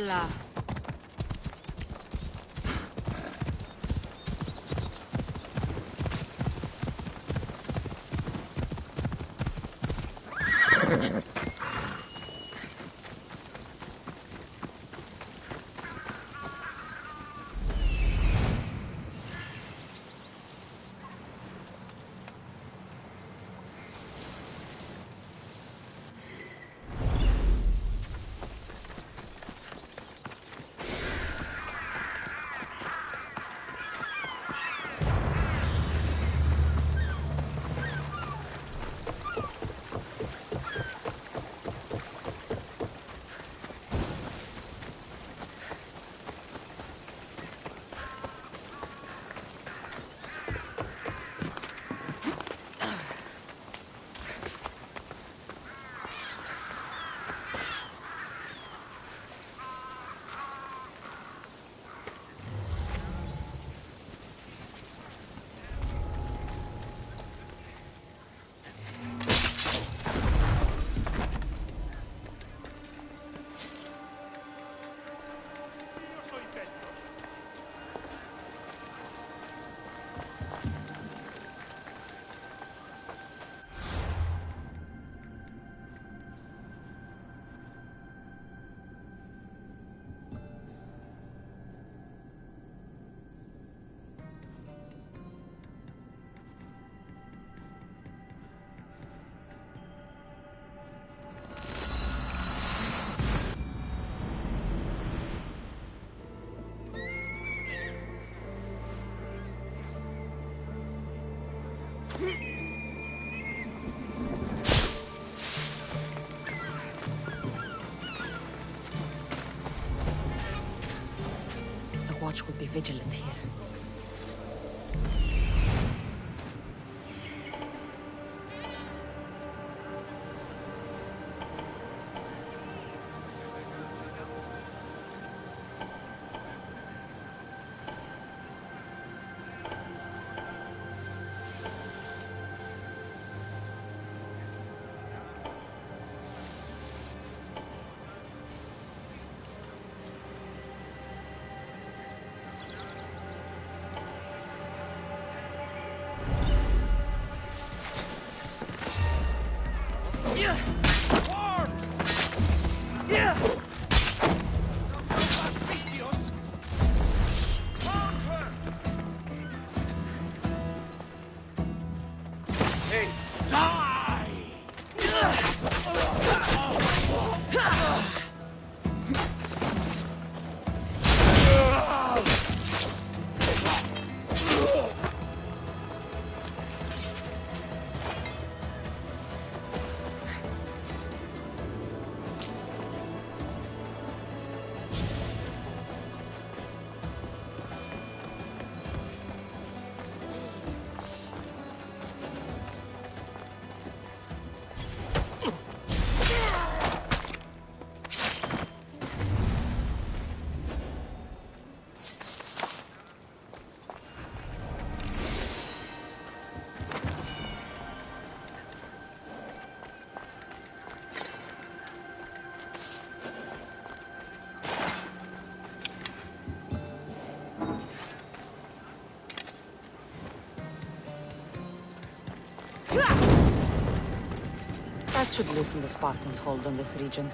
bella. The watch will be vigilant here. That should loosen the Spartans' hold on this region.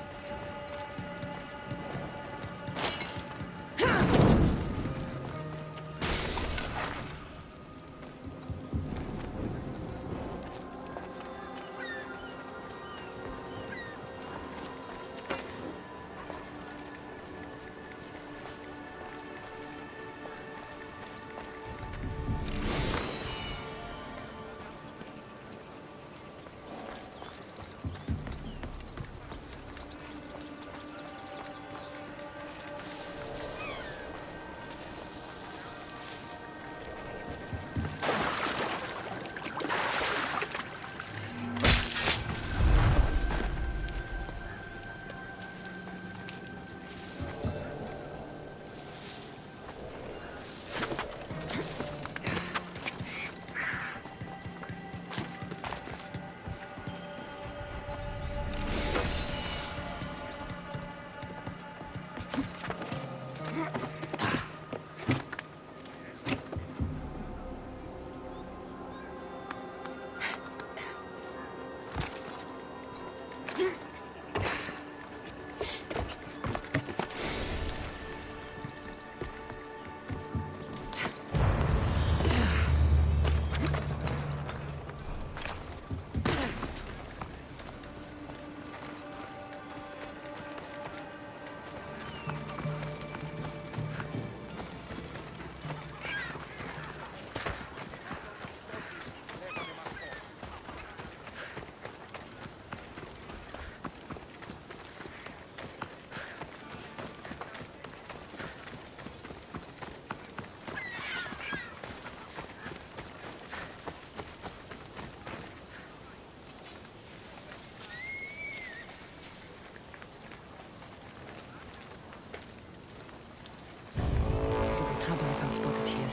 spotted here.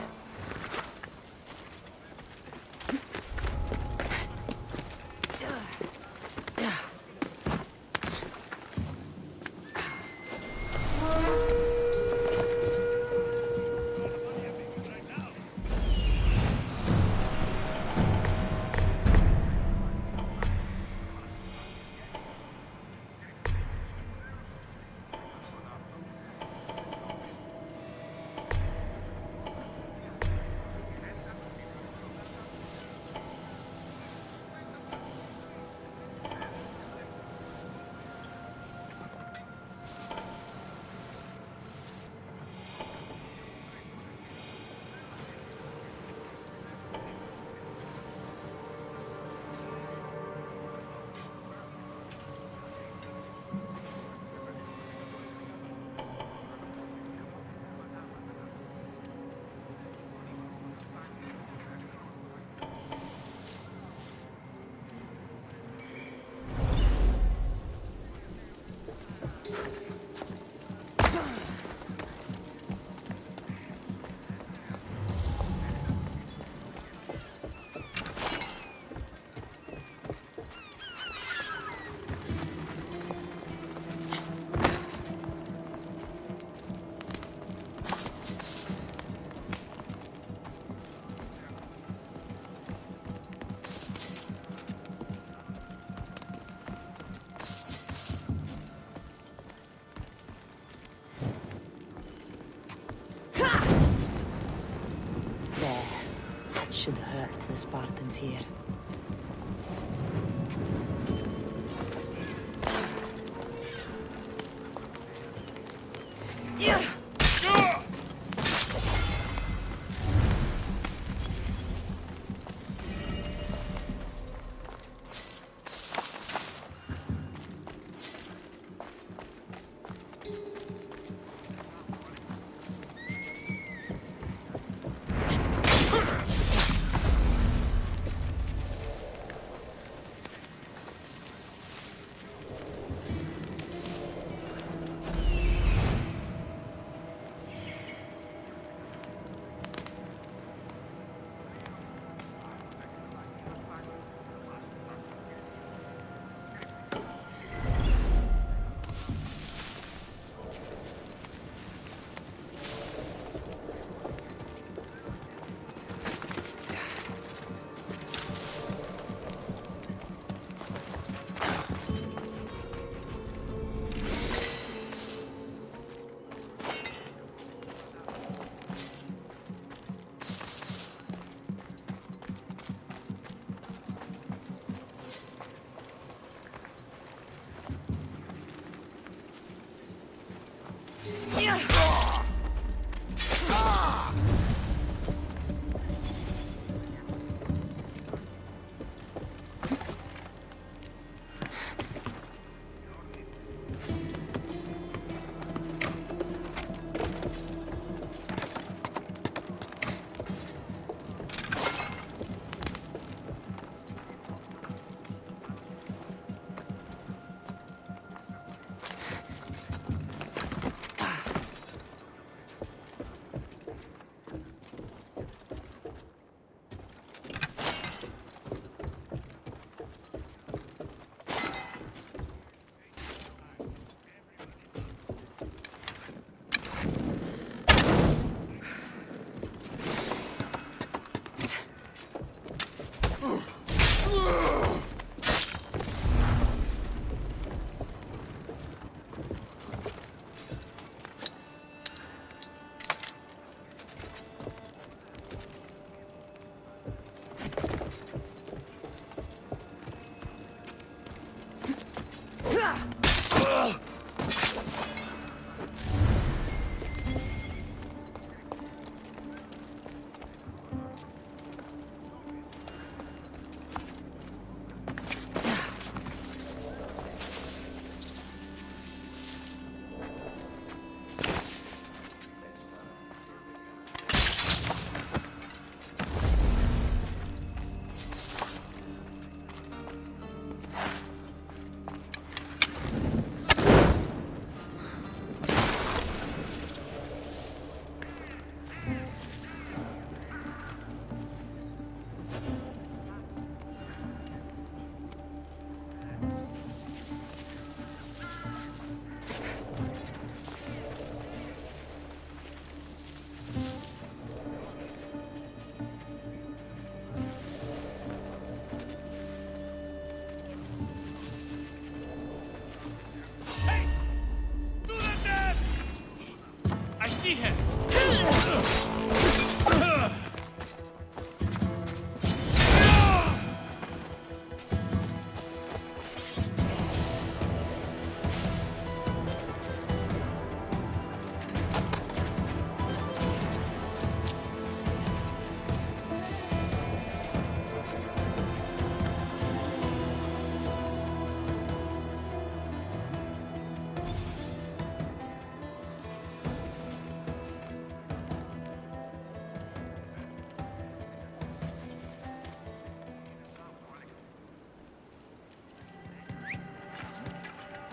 Should hurt the Spartans here.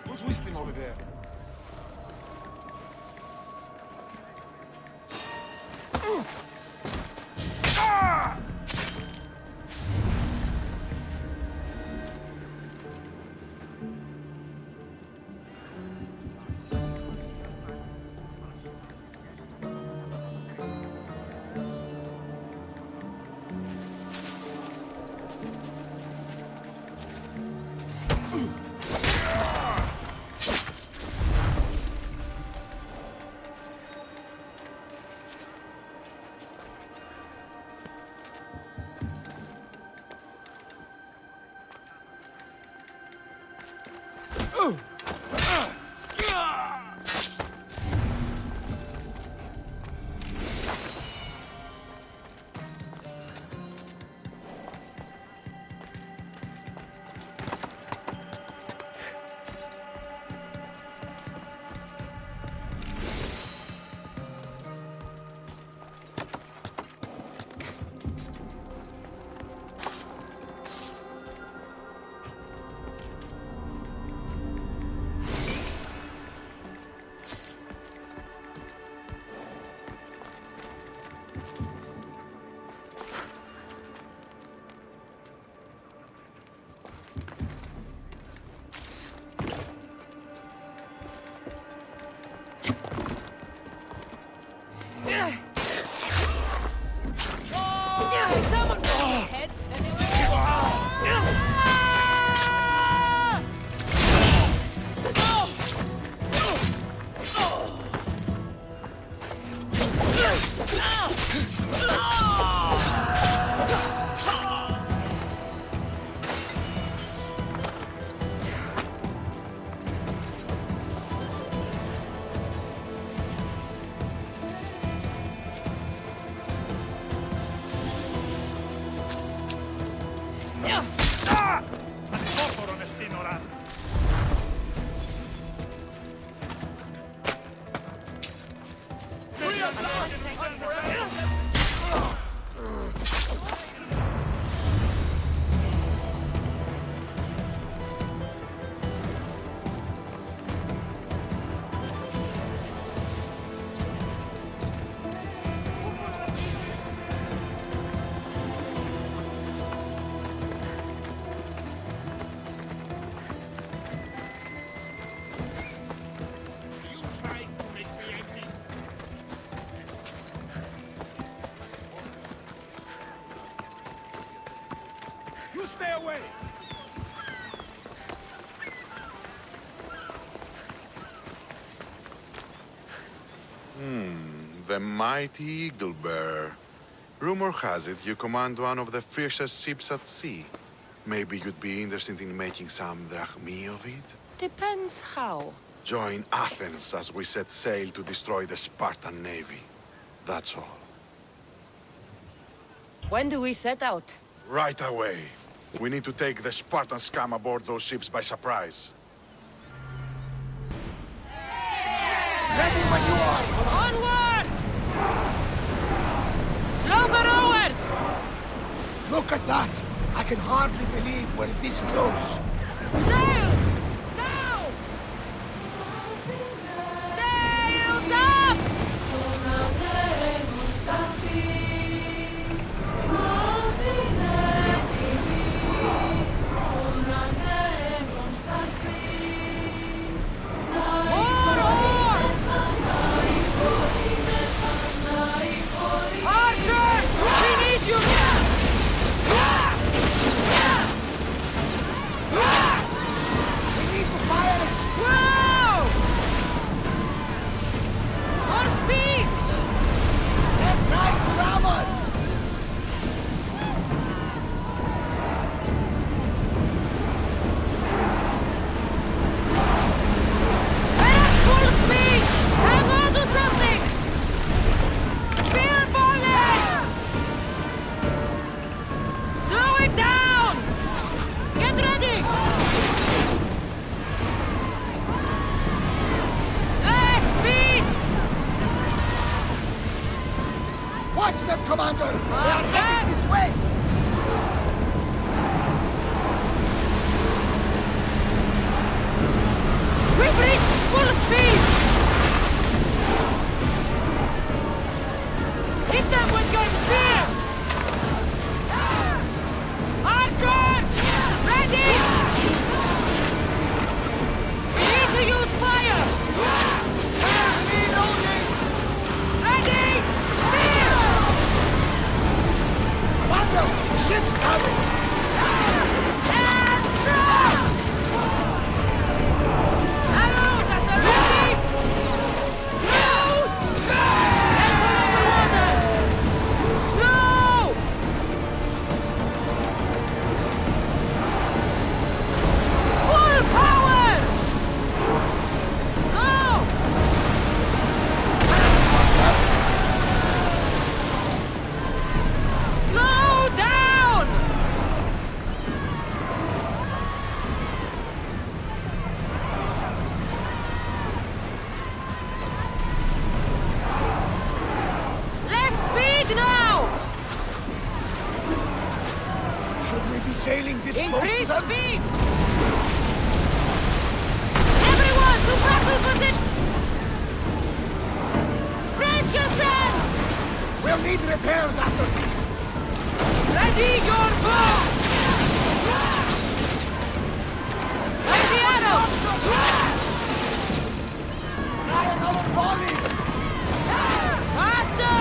Who's whistling over there? Stay away! The mighty Eagle Bear. Rumor has it you command one of the fiercest ships at sea. Maybe you'd be interested in making some drachmi of it? Depends how. Join Athens as we set sail to destroy the Spartan navy. That's all. When do we set out? Right away. We need to take the Spartan scum aboard those ships by surprise. Ready when you are! Onward! Slow the rowers! Look at that! I can hardly believe we're this close. Sails! Now! Sails up! More oars! Archers! We need you here! close to Increase them. speed! Everyone to battle position! Brace yourselves! We'll need repairs after this. Ready your bow! Like the arrows! Try another volley. Faster!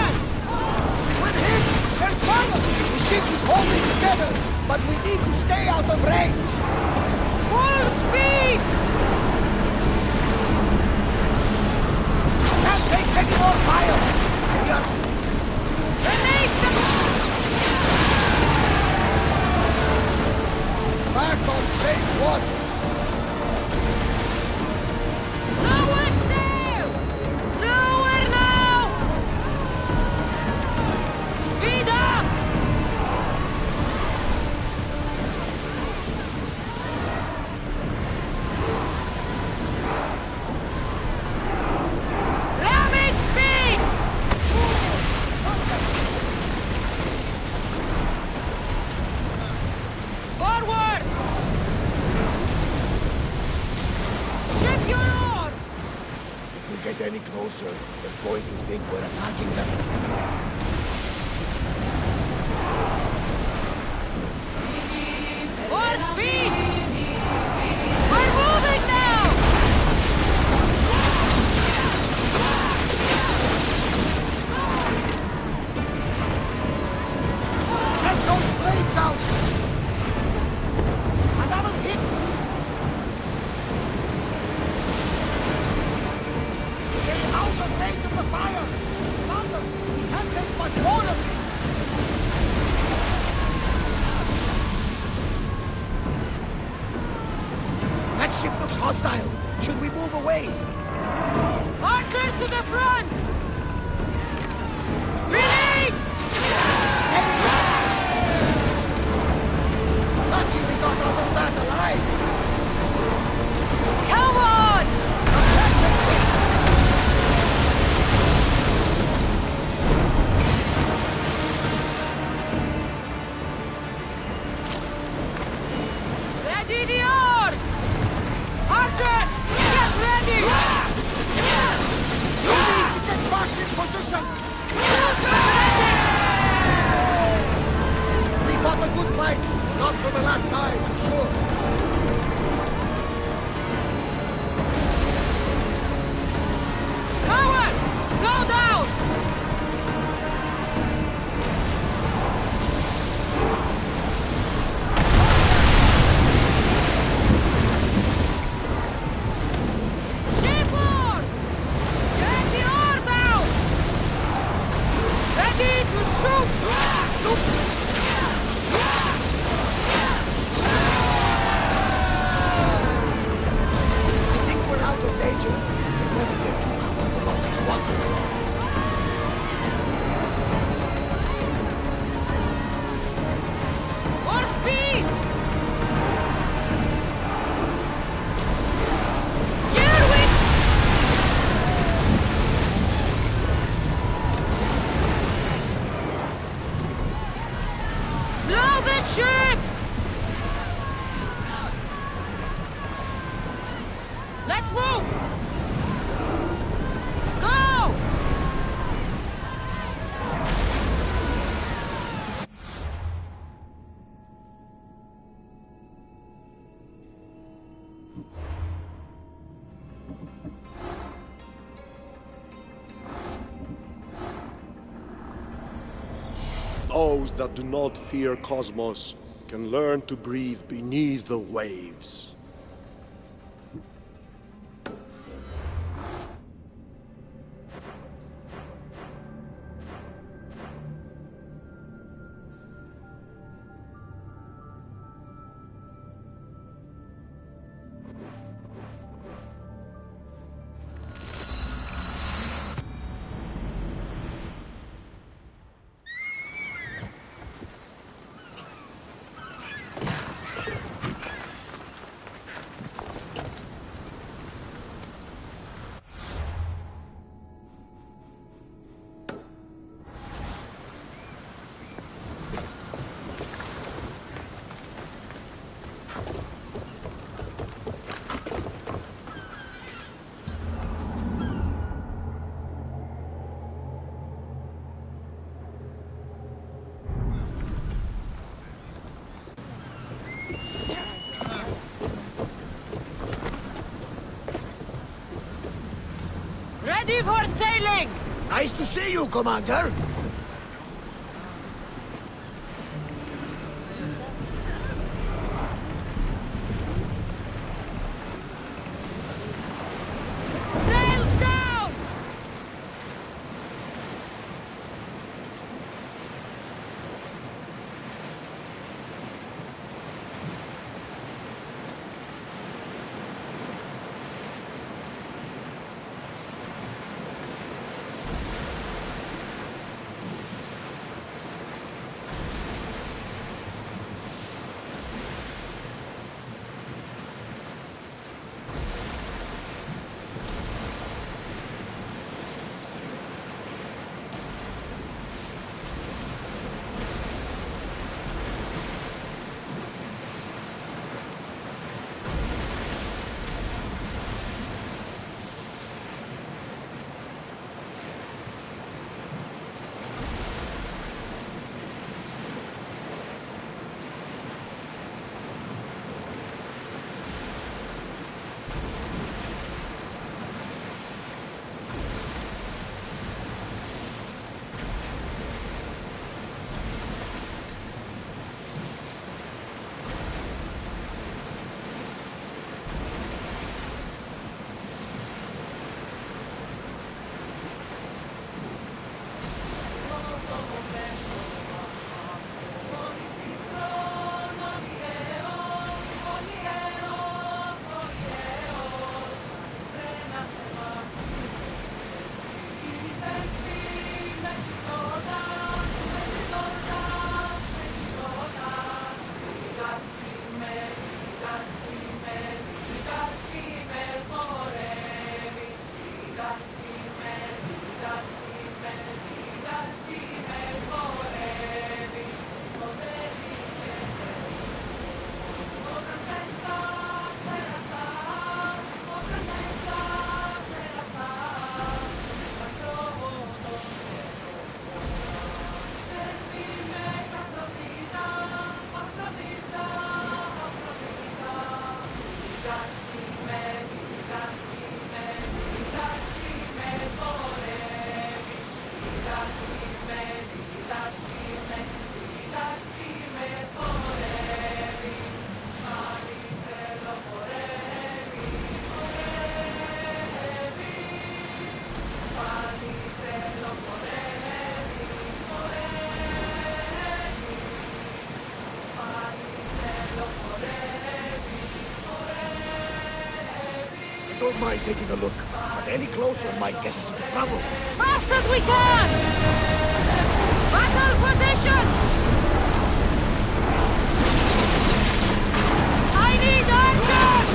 With him, there's fire. The ship is holding together, but we need to stay out of range. Full speed! Can't take any more fire. Release the... Back on safe water. Lower sail! Slower now! Speed up! Ramming speed! Forward! Ship your oars! If we get any closer, they're going to think we're attacking them. More speed! We're moving now! Get those blades out! Another hit! Get out of range of the fire! Thunder! We can't take much more of this! That ship looks hostile. Should we move away? Archers to the front! Release! Steady! Lucky we got out of that alive! Come on! Ready the oars! Archers, get ready! We need to get back in position! We fought a good fight. Not for the last time, I'm sure. Cowards, slow down! Ship oars! Get the oars out! Ready to shoot! I think we're out of danger. Can never get too comfortable on these waters. More speed! Here we... Slow the ship! Let's move! Go! Those that do not fear Cosmos can learn to breathe beneath the waves. Ready for sailing! Nice to see you, Commander. Sails down! Don't mind taking a look, but any closer might get us into trouble. Fast as we can! Battle positions! I need archers!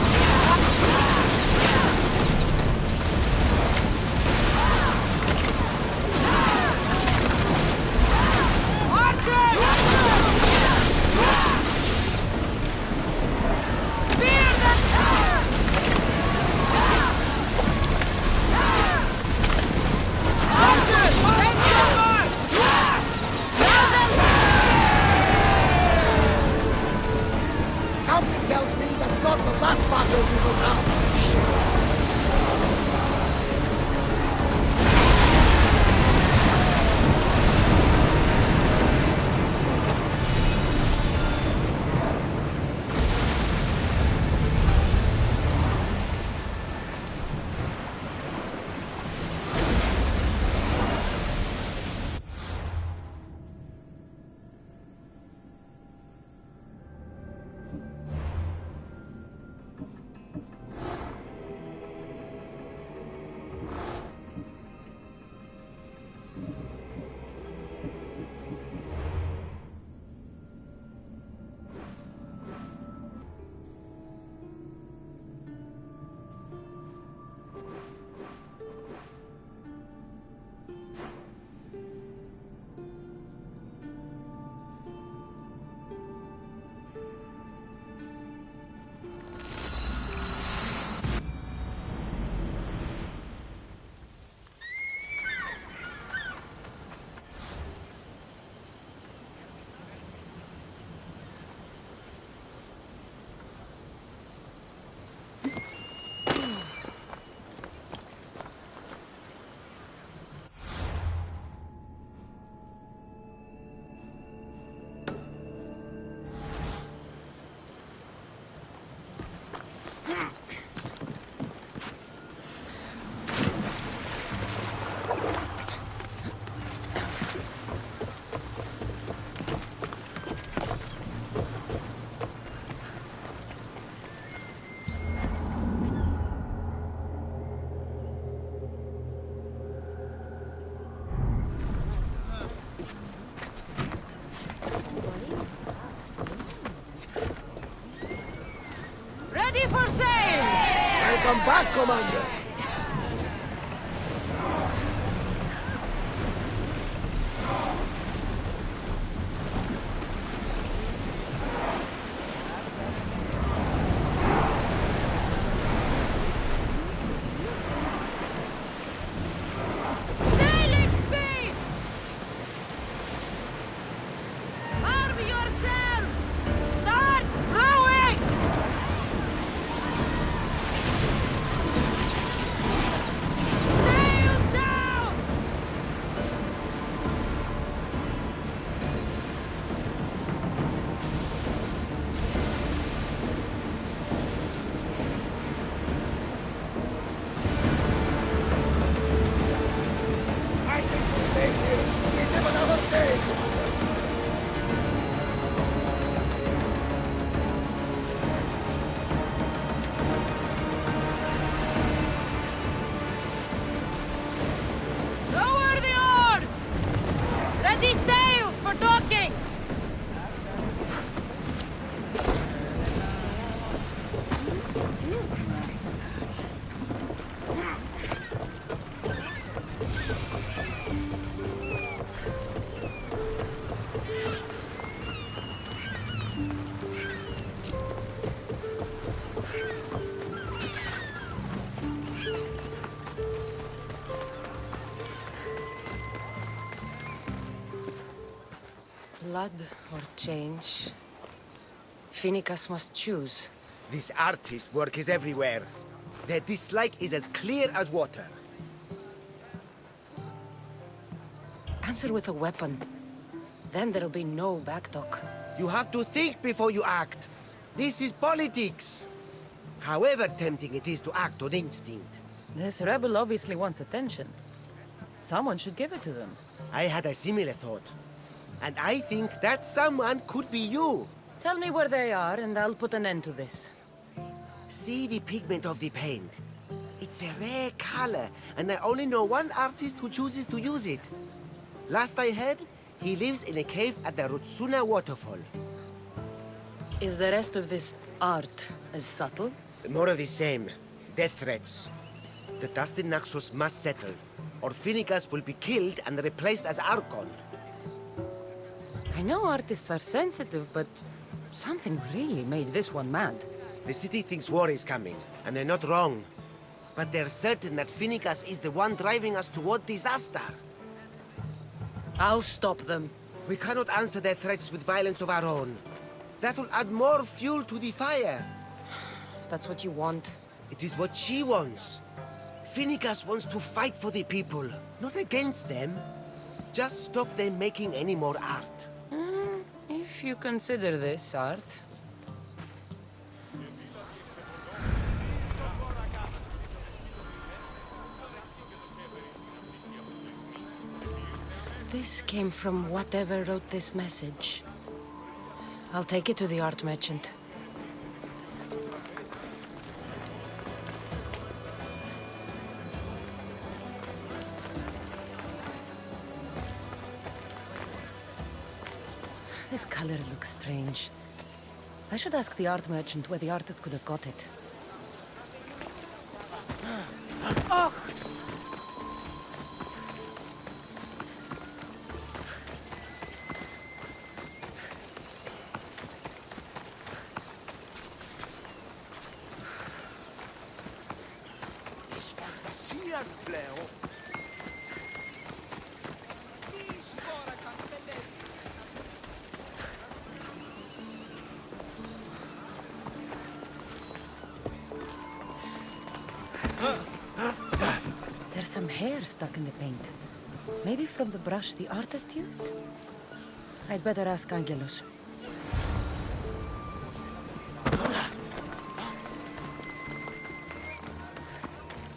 Spear them! Archers! Take cover! Now then! Something tells me that's not the last battle we will have. for sail! Welcome back, Commander. Sailing speed! Arm yourselves! Start rowing! Sail down! I think we'll make it. We live another day. Lower the oars! Ready sails for docking! Blood or change? Phoenicus must choose. This artist's work is everywhere. Their dislike is as clear as water. Answer with a weapon. Then there'll be no backtalk. You have to think before you act. This is politics. However tempting it is to act on instinct. This rebel obviously wants attention. Someone should give it to them. I had a similar thought. And I think that someone could be you. Tell me where they are, and I'll put an end to this. See the pigment of the paint. It's a rare color, and I only know one artist who chooses to use it. Last I heard, he lives in a cave at the Rutsuna waterfall. Is the rest of this art as subtle? More of the same. Death threats. The dust in Naxos must settle, or Phoenicus will be killed and replaced as Archon. I know artists are sensitive, but something really made this one mad. The city thinks war is coming, and they're not wrong. But they're certain that Phoenicus is the one driving us toward disaster. I'll stop them. We cannot answer their threats with violence of our own. That will add more fuel to the fire. If that's what you want. It is what she wants. Phoenicus wants to fight for the people, not against them. Just stop them making any more art. If you consider this art. This came from whatever wrote this message. I'll take it to the art merchant. This color looks strange. I should ask the art merchant where the artist could have got it. There's some hair stuck in the paint. Maybe from the brush the artist used? I'd better ask Angelus.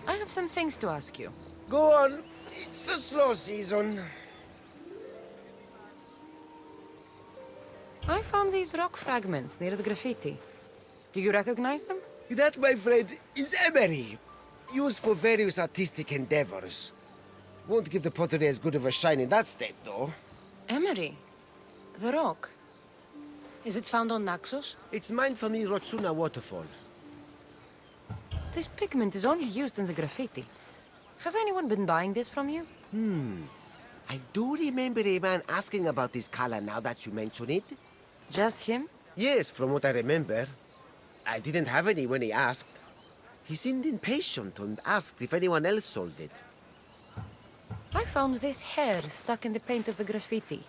I have some things to ask you. Go on. It's the slow season. I found these rock fragments near the graffiti. Do you recognize them? That, my friend, is emery. Used for various artistic endeavors. Won't give the pottery as good of a shine in that state, though. Emery? The rock? Is it found on Naxos? It's mined from the Rotsuna waterfall. This pigment is only used in the graffiti. Has anyone been buying this from you? I do remember a man asking about this color now that you mention it. Just him? Yes, from what I remember. I didn't have any when he asked. He seemed impatient and asked if anyone else sold it. I found this hair stuck in the paint of the graffiti.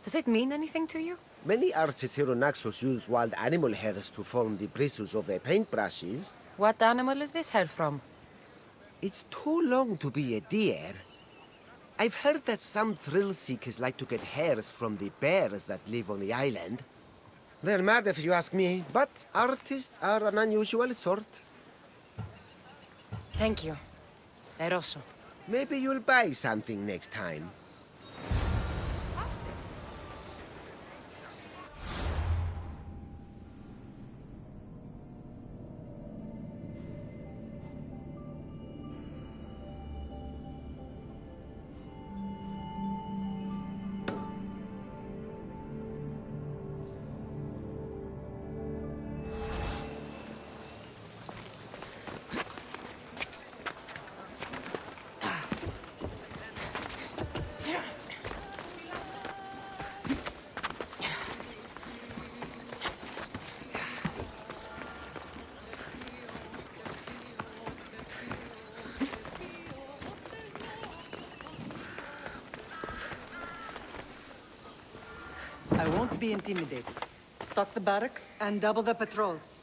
Does it mean anything to you? Many artists here on Naxos use wild animal hairs to form the bristles of their paintbrushes. What animal is this hair from? It's too long to be a deer. I've heard that some thrill seekers like to get hairs from the bears that live on the island. They're mad if you ask me, but artists are an unusual sort. Thank you. Eroso. Maybe you'll buy something next time. I won't be intimidated. Stock the barracks and double the patrols.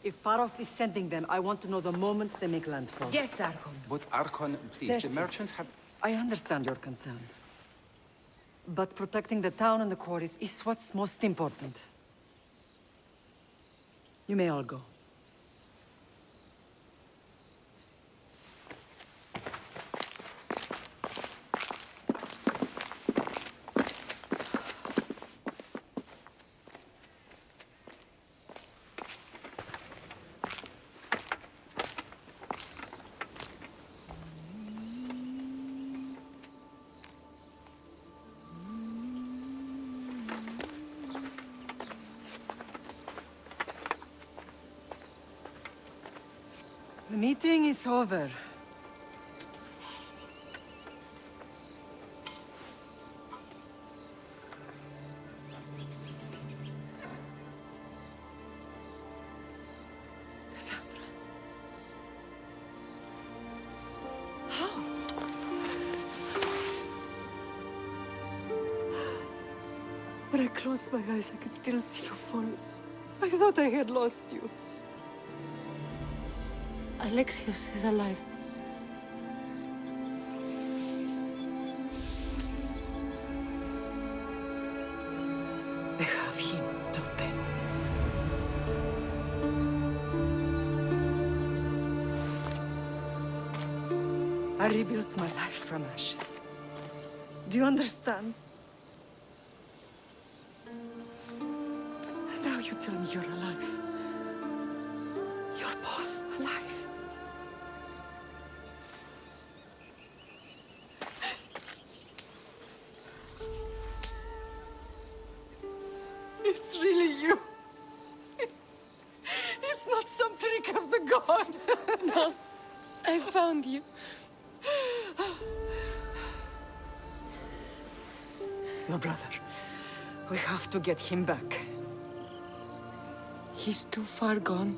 If Paros is sending them, I want to know the moment they make landfall. Yes, Archon. But Archon, please, Xerxes, the merchants have... I understand your concerns. But protecting the town and the quarries is what's most important. You may all go. The meeting is over. Cassandra. How? When I closed my eyes, I could still see you fall. I thought I had lost you. Alexios is alive. They have him, don't they? I rebuilt my life from ashes. Do you understand? And now you tell me you're alive. You're both alive. It's really you. It's not some trick of the gods. No, I found you. Your brother. We have to get him back. He's too far gone.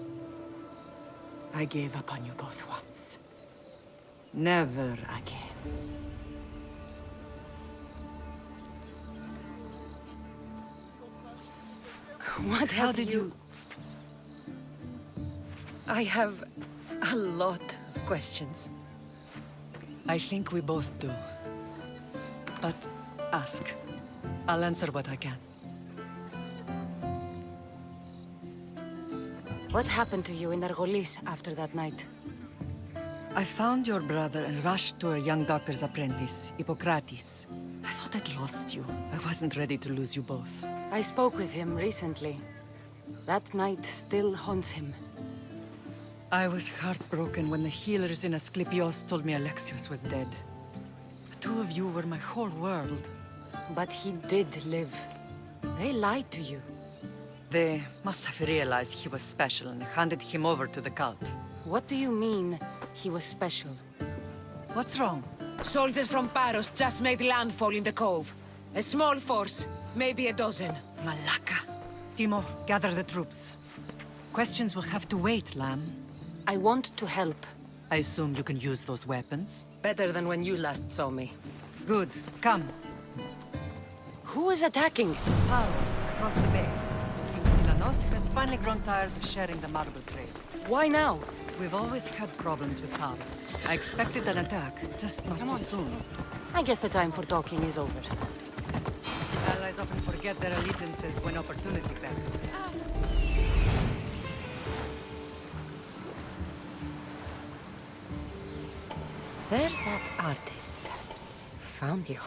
I gave up on you both once. Never again. What How have did you... I have a lot of questions. I think we both do. But ask. I'll answer what I can. What happened to you in Argolis after that night? I found your brother and rushed to a young doctor's apprentice, Hippocrates. I thought I'd lost you. I wasn't ready to lose you both. I spoke with him recently. That night still haunts him. I was heartbroken when the healers in Asclepios told me Alexios was dead. The two of you were my whole world. But he did live. They lied to you. They must have realized he was special and handed him over to the cult. What do you mean, he was special? What's wrong? Soldiers from Paros just made landfall in the cove. A small force, maybe a dozen. Malaka. Timo, gather the troops. Questions will have to wait, Lamb. I want to help. I assume you can use those weapons? Better than when you last saw me. Good. Come. Who is attacking? Paros, across the bay. It seems Silanos has finally grown tired of sharing the marble trade. Why now? We've always had problems with Paros. I expected an attack, just not so soon. I guess the time for talking is over. Allies often forget their allegiances when opportunity beckons. There's that artist. Found you.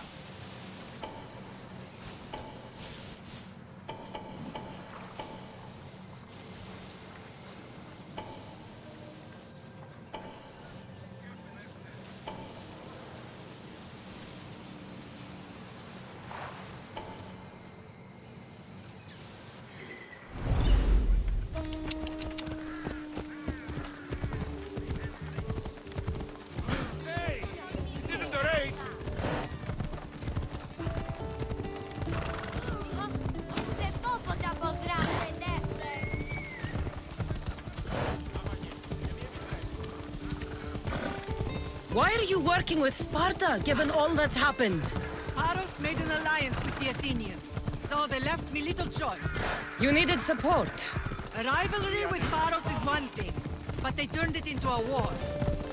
Why are you working with Sparta, given all that's happened? Paros made an alliance with the Athenians, so they left me little choice. You needed support. A rivalry with Paros is one thing, but they turned it into a war.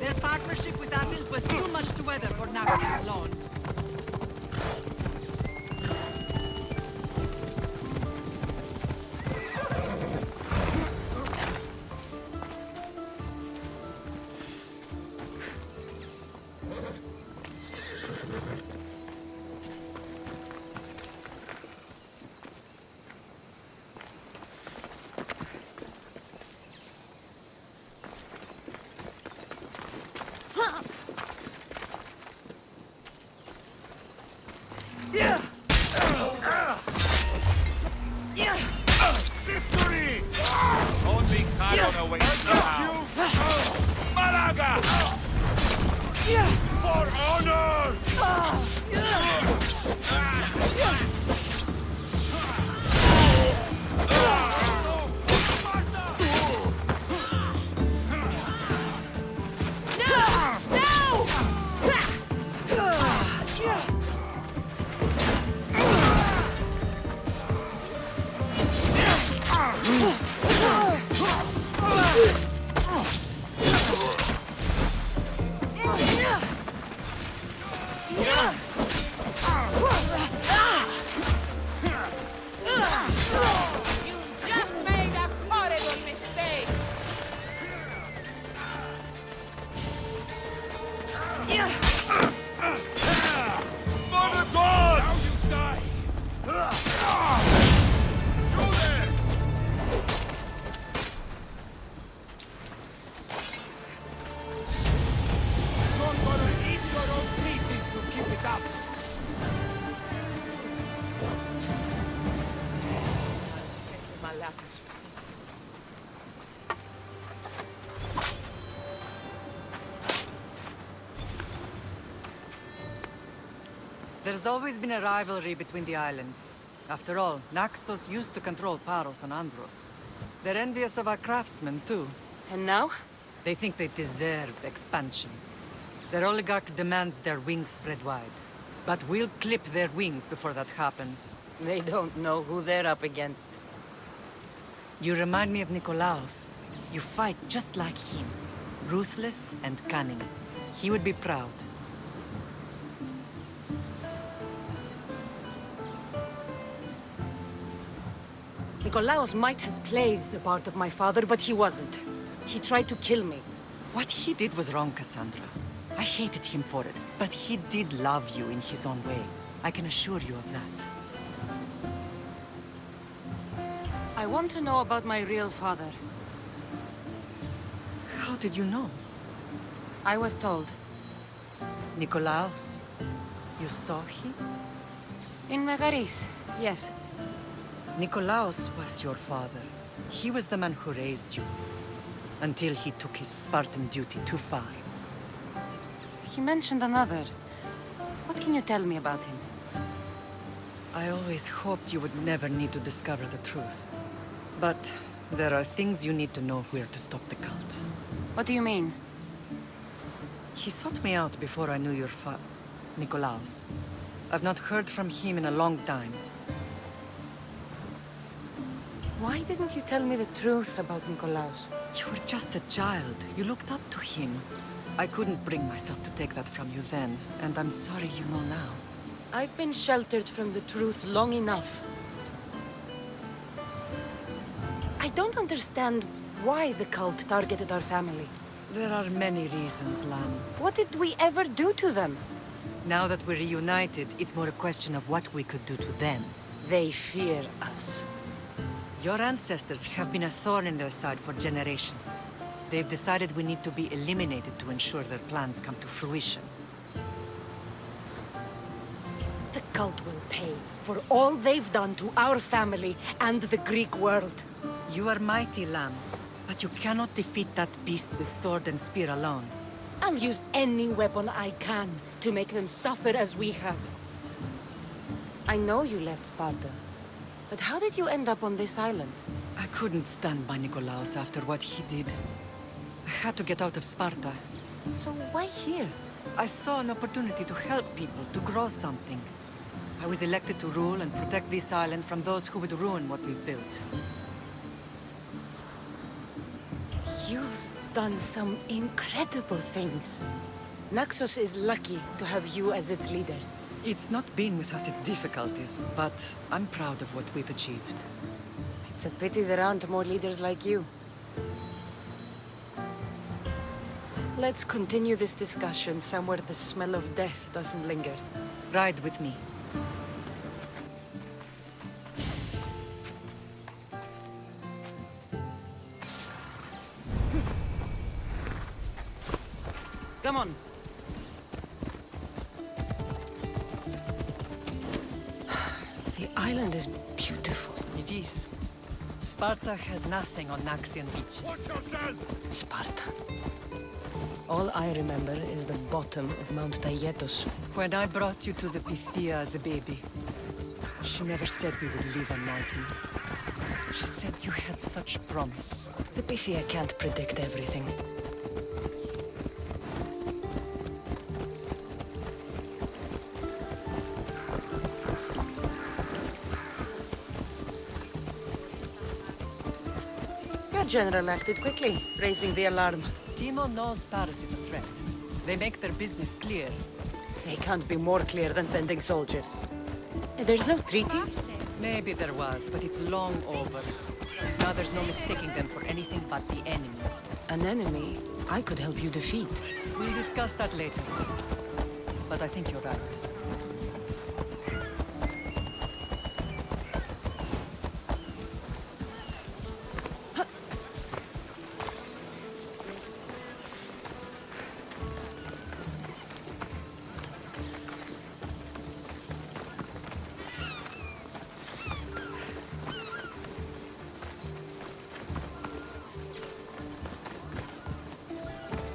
Their partnership with Athens was too much to weather for Naxos alone. Victory! Only Caron awaits now. Malaga! For honor! There's always been a rivalry between the islands. After all, Naxos used to control Paros and Andros. They're envious of our craftsmen, too. And now? They think they deserve expansion. Their oligarch demands their wings spread wide. But we'll clip their wings before that happens. They don't know who they're up against. You remind me of Nikolaos. You fight just like him. Ruthless and cunning. He would be proud. Nikolaos might have played the part of my father, but he wasn't. He tried to kill me. What he did was wrong, Cassandra. I hated him for it, but he did love you in his own way. I can assure you of that. I want to know about my real father. How did you know? I was told. Nikolaos? You saw him? In Megaris, yes. Nikolaos was your father. He was the man who raised you. until he took his Spartan duty too far. He mentioned another. What can you tell me about him? I always hoped you would never need to discover the truth. But there are things you need to know if we are to stop the cult. What do you mean? He sought me out before I knew your Nikolaos. I've not heard from him in a long time. Why didn't you tell me the truth about Nikolaos? You were just a child. You looked up to him. I couldn't bring myself to take that from you then, and I'm sorry you know now. I've been sheltered from the truth long enough. I don't understand why the cult targeted our family. There are many reasons, Lam. What did we ever do to them? Now that we're reunited, it's more a question of what we could do to them. They fear us. Your ancestors have been a thorn in their side for generations. They've decided we need to be eliminated to ensure their plans come to fruition. The cult will pay for all they've done to our family and the Greek world. You are mighty, Lam, but you cannot defeat that beast with sword and spear alone. I'll use any weapon I can to make them suffer as we have. I know you left Sparta, but how did you end up on this island? I couldn't stand by Nikolaos after what he did. I had to get out of Sparta. So why here? I saw an opportunity to help people, to grow something. I was elected to rule and protect this island from those who would ruin what we've built. You've done some incredible things. Naxos is lucky to have you as its leader. It's not been without its difficulties, but I'm proud of what we've achieved. It's a pity there aren't more leaders like you. Let's continue this discussion somewhere the smell of death doesn't linger. Ride with me. Come on. The island is beautiful. It is. Sparta has nothing on Naxian beaches. Sparta. All I remember is the bottom of Mount Taygetos. When I brought you to the Pythia as a baby, she never said we would live on Nightmare. She said you had such promise. The Pythia can't predict everything. Your general acted quickly, raising the alarm. Timo knows Paris is a threat. They make their business clear. They can't be more clear than sending soldiers. There's no treaty? Maybe there was, but it's long over. Now there's no mistaking them for anything but the enemy. An enemy I could help you defeat. We'll discuss that later. But I think you're right.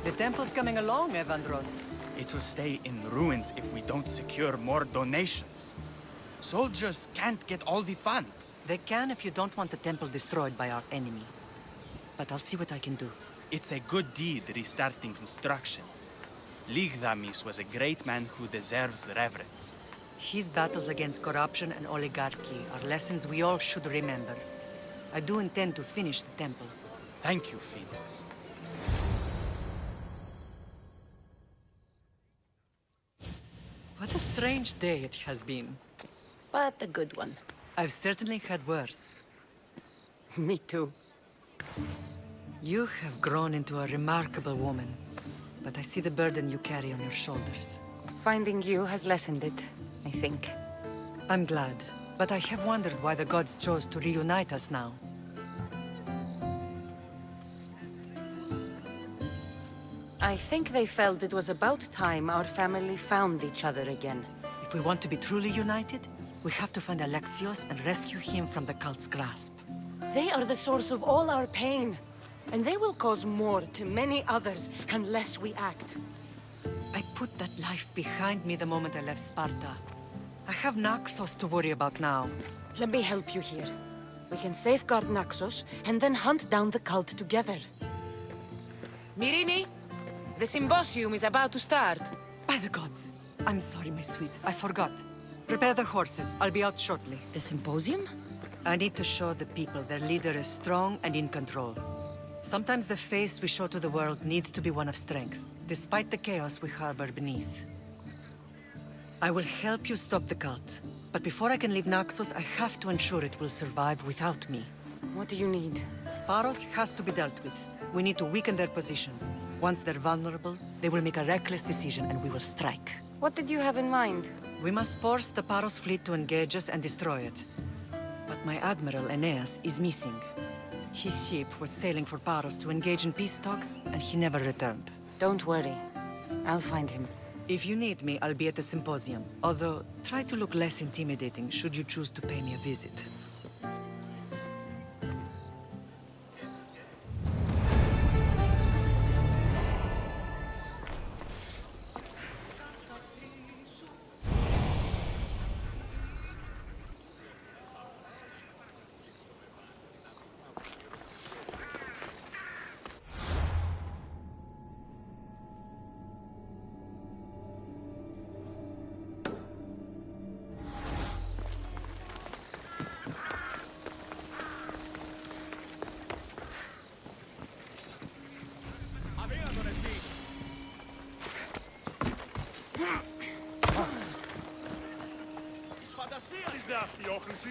The temple's coming along, Evandros. It will stay in ruins if we don't secure more donations. Soldiers can't get all the funds. They can if you don't want the temple destroyed by our enemy. But I'll see what I can do. It's a good deed restarting construction. Ligdamis was a great man who deserves reverence. His battles against corruption and oligarchy are lessons we all should remember. I do intend to finish the temple. Thank you, Phoenix. What a strange day it has been. But a good one. I've certainly had worse. Me too. You have grown into a remarkable woman, but I see the burden you carry on your shoulders. Finding you has lessened it, I think. I'm glad, but I have wondered why the gods chose to reunite us now. I think they felt it was about time our family found each other again. If we want to be truly united, we have to find Alexios and rescue him from the cult's grasp. They are the source of all our pain. And they will cause more to many others unless we act. I put that life behind me the moment I left Sparta. I have Naxos to worry about now. Let me help you here. We can safeguard Naxos and then hunt down the cult together. Myrrine, the symposium is about to start. By the gods. I'm sorry, my sweet. I forgot. Prepare the horses. I'll be out shortly. The symposium? I need to show the people their leader is strong and in control. Sometimes the face we show to the world needs to be one of strength, despite the chaos we harbor beneath. I will help you stop the cult, but before I can leave Naxos, I have to ensure it will survive without me. What do you need? Paros has to be dealt with. We need to weaken their position. Once they're vulnerable, they will make a reckless decision and we will strike. What did you have in mind? We must force the Paros fleet to engage us and destroy it. But my admiral, Aeneas, is missing. His ship was sailing for Paros to engage in peace talks, and he never returned. Don't worry. I'll find him. If you need me, I'll be at the symposium. Although, try to look less intimidating should you choose to pay me a visit. Is daar, Diogenes?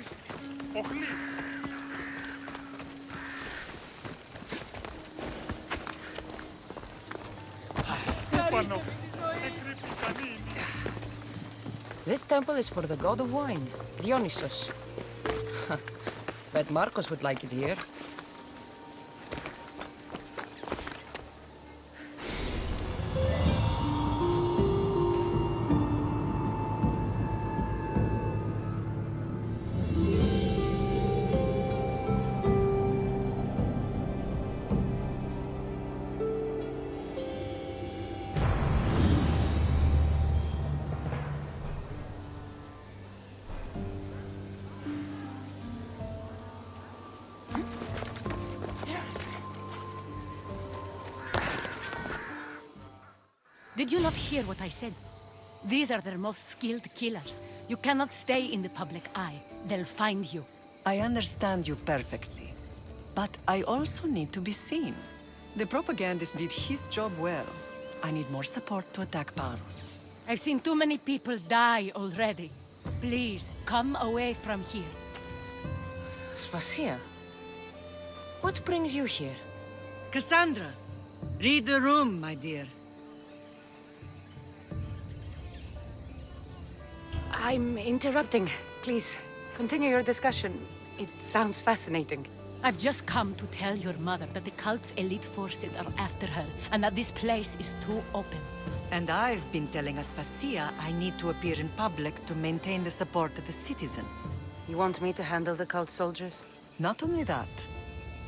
Och niet. This temple is for the god of wine, Dionysus. Bet Marcos would like it here. Did you not hear what I said? These are their most skilled killers. You cannot stay in the public eye. They'll find you. I understand you perfectly. But I also need to be seen. The propagandist did his job well. I need more support to attack Paros. I've seen too many people die already. Please, come away from here. Spacia, what brings you here? Cassandra, read the room, my dear. I'm interrupting. Please, continue your discussion. It sounds fascinating. I've just come to tell your mother that the cult's elite forces are after her, and that this place is too open. And I've been telling Aspasia I need to appear in public to maintain the support of the citizens. You want me to handle the cult soldiers? Not only that,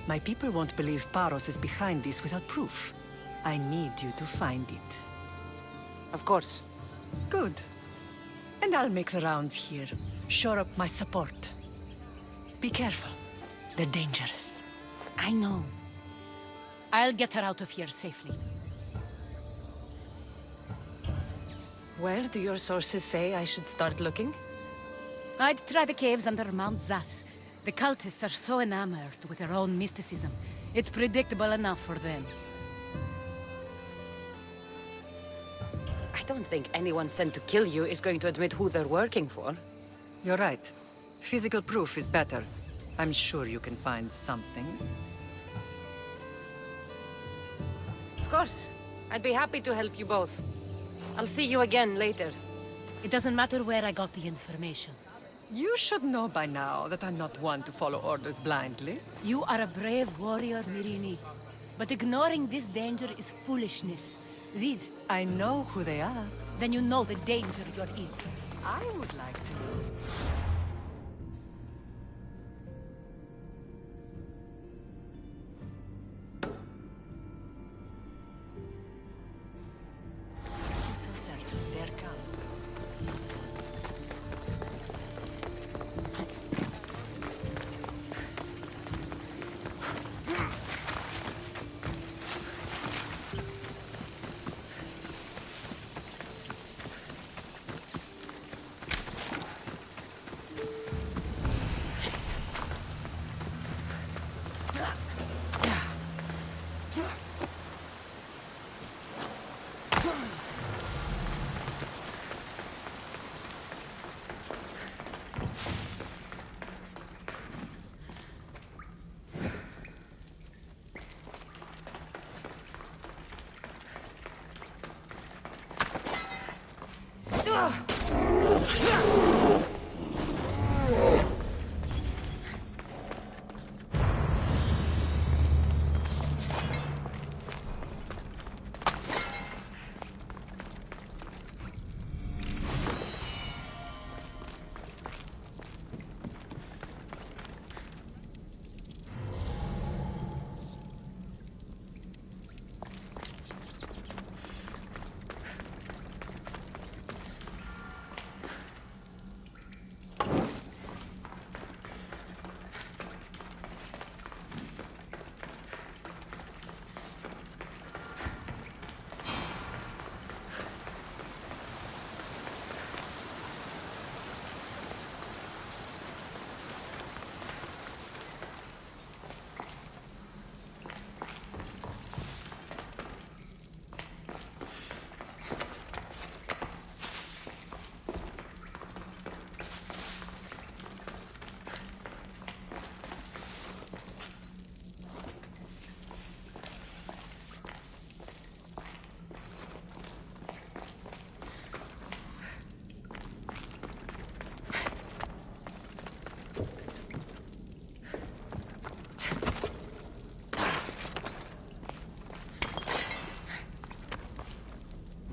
my people won't believe Paros is behind this without proof. I need you to find it. Of course. Good. And I'll make the rounds here. Shore up my support. Be careful. They're dangerous. I know. I'll get her out of here safely. Where do your sources say I should start looking? I'd try the caves under Mount Zas. The cultists are so enamored with their own mysticism. It's predictable enough for them. I don't think anyone sent to kill you is going to admit who they're working for. You're right. Physical proof is better. I'm sure you can find something. Of course. I'd be happy to help you both. I'll see you again later. It doesn't matter where I got the information. You should know by now that I'm not one to follow orders blindly. You are a brave warrior, Myrrine. But ignoring this danger is foolishness. These... I know who they are. Then you know the danger you're in. I would like to know.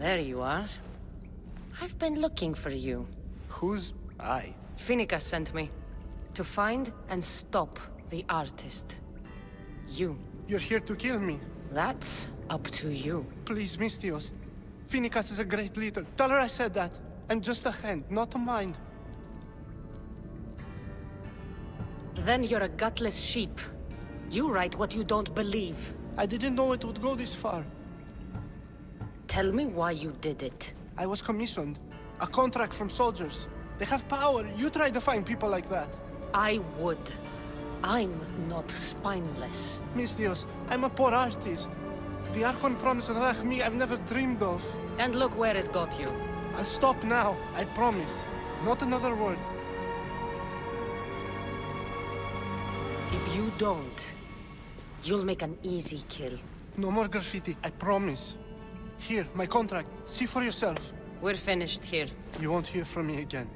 There you are. I've been looking for you. Who's I? Finica sent me. To find and stop the artist. You. You're here to kill me. That's up to you. Please, Mystios. Finicas is a great leader. Tell her I said that. I'm just a hand, not a mind. Then you're a gutless sheep. You write what you don't believe. I didn't know it would go this far. Tell me why you did it. I was commissioned. A contract from soldiers. They have power. You try to find people like that. I would. I'm not spineless. Mystios, I'm a poor artist. The Archon promised Rachmi I've never dreamed of. And look where it got you. I'll stop now, I promise. Not another word. If you don't, you'll make an easy kill. No more graffiti, I promise. Here, my contract. See for yourself. We're finished here. You won't hear from me again.